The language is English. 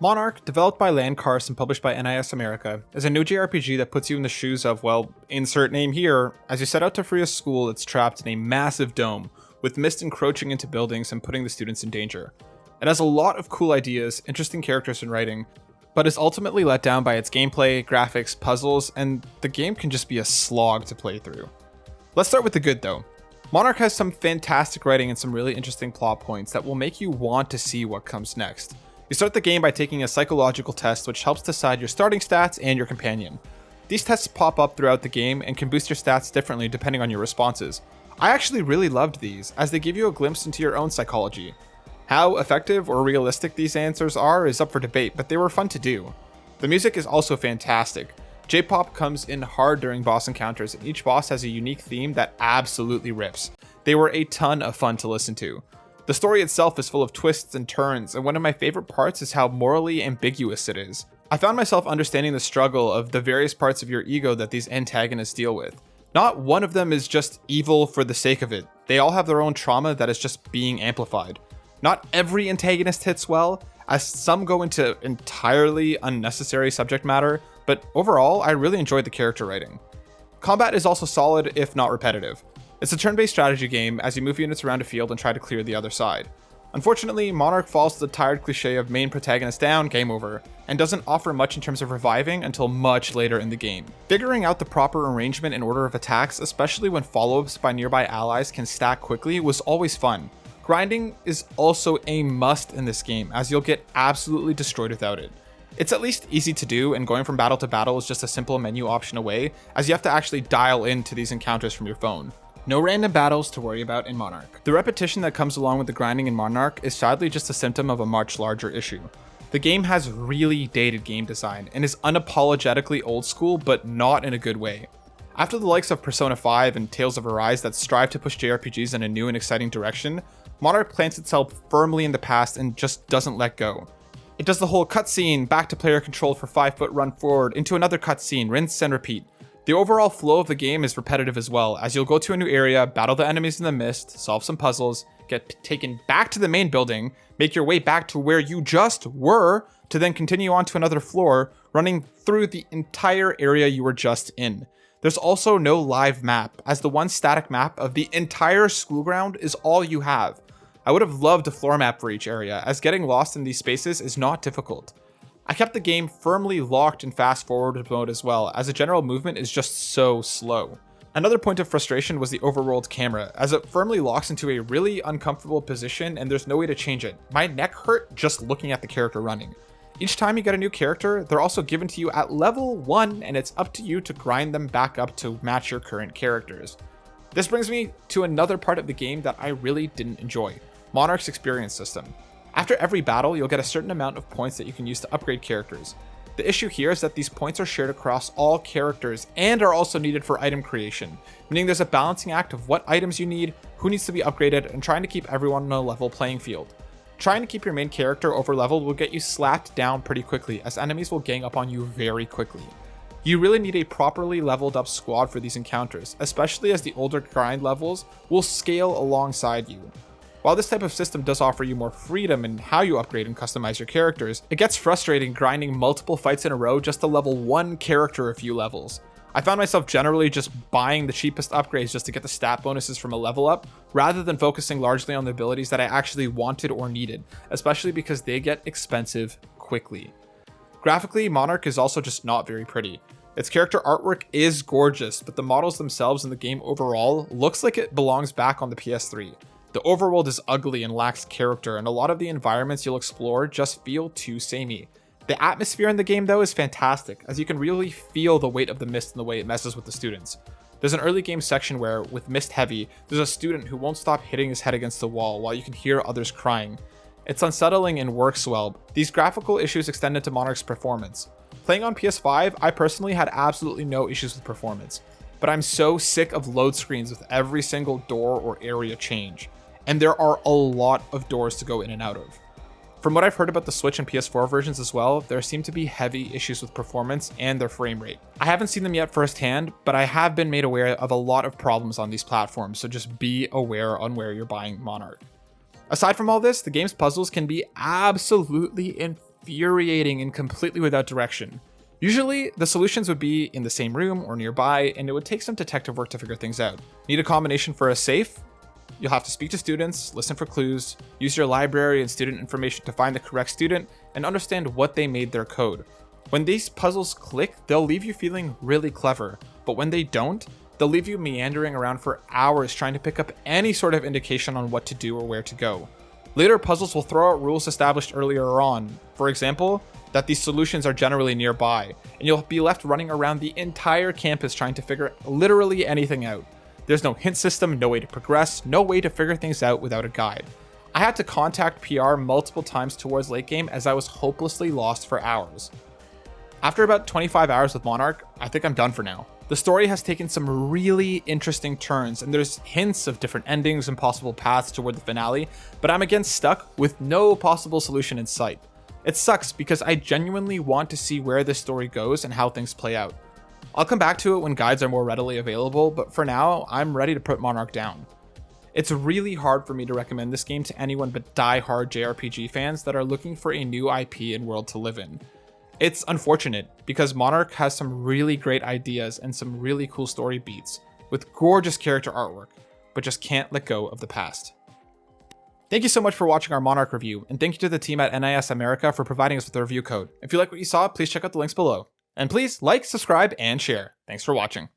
Monark, developed by Landcars and published by NIS America, is a new JRPG that puts you in the shoes of, well, insert name here, as you set out to free a school that's trapped in a massive dome, with mist encroaching into buildings and putting the students in danger. It has a lot of cool ideas, interesting characters and writing, but is ultimately let down by its gameplay, graphics, puzzles, and the game can just be a slog to play through. Let's start with the good though. Monark has some fantastic writing and some really interesting plot points that will make you want to see what comes next. You start the game by taking a psychological test which helps decide your starting stats and your companion. These tests pop up throughout the game and can boost your stats differently depending on your responses. I actually really loved these, as they give you a glimpse into your own psychology. How effective or realistic these answers are is up for debate, but they were fun to do. The music is also fantastic. J-pop comes in hard during boss encounters, and each boss has a unique theme that absolutely rips. They were a ton of fun to listen to. The story itself is full of twists and turns, and one of my favorite parts is how morally ambiguous it is. I found myself understanding the struggle of the various parts of your ego that these antagonists deal with. Not one of them is just evil for the sake of it. They all have their own trauma that is just being amplified. Not every antagonist hits well, as some go into entirely unnecessary subject matter, but overall, I really enjoyed the character writing. Combat is also solid, if not repetitive. It's a turn-based strategy game as you move units around a field and try to clear the other side. Unfortunately, Monarch falls to the tired cliche of main protagonist down, game over, and doesn't offer much in terms of reviving until much later in the game. Figuring out the proper arrangement and order of attacks, especially when follow-ups by nearby allies can stack quickly, was always fun. Grinding is also a must in this game, as you'll get absolutely destroyed without it. It's at least easy to do, and going from battle to battle is just a simple menu option away, as you have to actually dial into these encounters from your phone. No random battles to worry about in Monarch. The repetition that comes along with the grinding in Monarch is sadly just a symptom of a much larger issue. The game has really dated game design and is unapologetically old school, but not in a good way. After the likes of Persona 5 and Tales of Arise that strive to push JRPGs in a new and exciting direction, Monarch plants itself firmly in the past and just doesn't let go. It does the whole cutscene, back to player control for 5-foot run forward, into another cutscene, rinse and repeat. The overall flow of the game is repetitive as well, as you'll go to a new area, battle the enemies in the mist, solve some puzzles, get taken back to the main building, make your way back to where you just were, to then continue on to another floor, running through the entire area you were just in. There's also no live map, as the one static map of the entire school ground is all you have. I would have loved a floor map for each area, as getting lost in these spaces is not difficult. I kept the game firmly locked in fast forward mode as well, as the general movement is just so slow. Another point of frustration was the overworld camera, as it firmly locks into a really uncomfortable position and there's no way to change it. My neck hurt just looking at the character running. Each time you get a new character, they're also given to you at level 1 and it's up to you to grind them back up to match your current characters. This brings me to another part of the game that I really didn't enjoy, Monarch's experience system. After every battle, you'll get a certain amount of points that you can use to upgrade characters. The issue here is that these points are shared across all characters and are also needed for item creation, meaning there's a balancing act of what items you need, who needs to be upgraded, and trying to keep everyone on a level playing field. Trying to keep your main character over leveled will get you slapped down pretty quickly, as enemies will gang up on you very quickly. You really need a properly leveled up squad for these encounters, especially as the older grind levels will scale alongside you. While this type of system does offer you more freedom in how you upgrade and customize your characters, it gets frustrating grinding multiple fights in a row just to level one character a few levels. I found myself generally just buying the cheapest upgrades just to get the stat bonuses from a level up, rather than focusing largely on the abilities that I actually wanted or needed, especially because they get expensive quickly. Graphically, Monarch is also just not very pretty. Its character artwork is gorgeous, but the models themselves in the game overall looks like it belongs back on the PS3. The overworld is ugly and lacks character, and a lot of the environments you'll explore just feel too samey. The atmosphere in the game though is fantastic, as you can really feel the weight of the mist and the way it messes with the students. There's an early game section where, with mist heavy, there's a student who won't stop hitting his head against the wall while you can hear others crying. It's unsettling and works well. These graphical issues extend into Monarch's performance. Playing on PS5, I personally had absolutely no issues with performance, but I'm so sick of load screens with every single door or area change. And there are a lot of doors to go in and out of. From what I've heard about the Switch and PS4 versions as well, there seem to be heavy issues with performance and their frame rate. I haven't seen them yet firsthand, but I have been made aware of a lot of problems on these platforms, so just be aware on where you're buying Monarch. Aside from all this, the game's puzzles can be absolutely infuriating and completely without direction. Usually, the solutions would be in the same room or nearby, and it would take some detective work to figure things out. Need a combination for a safe? You'll have to speak to students, listen for clues, use your library and student information to find the correct student, and understand what they made their code. When these puzzles click, they'll leave you feeling really clever, but when they don't, they'll leave you meandering around for hours trying to pick up any sort of indication on what to do or where to go. Later puzzles will throw out rules established earlier on, for example, that these solutions are generally nearby, and you'll be left running around the entire campus trying to figure literally anything out. There's no hint system, no way to progress, no way to figure things out without a guide. I had to contact PR multiple times towards late game as I was hopelessly lost for hours. After about 25 hours with Monark, I think I'm done for now. The story has taken some really interesting turns, and there's hints of different endings and possible paths toward the finale, but I'm again stuck with no possible solution in sight. It sucks because I genuinely want to see where this story goes and how things play out. I'll come back to it when guides are more readily available, but for now, I'm ready to put Monark down. It's really hard for me to recommend this game to anyone but die-hard JRPG fans that are looking for a new IP and world to live in. It's unfortunate because Monark has some really great ideas and some really cool story beats with gorgeous character artwork, but just can't let go of the past. Thank you so much for watching our Monark review, and thank you to the team at NIS America for providing us with the review code. If you like what you saw, please check out the links below. And please like, subscribe, and share. Thanks for watching.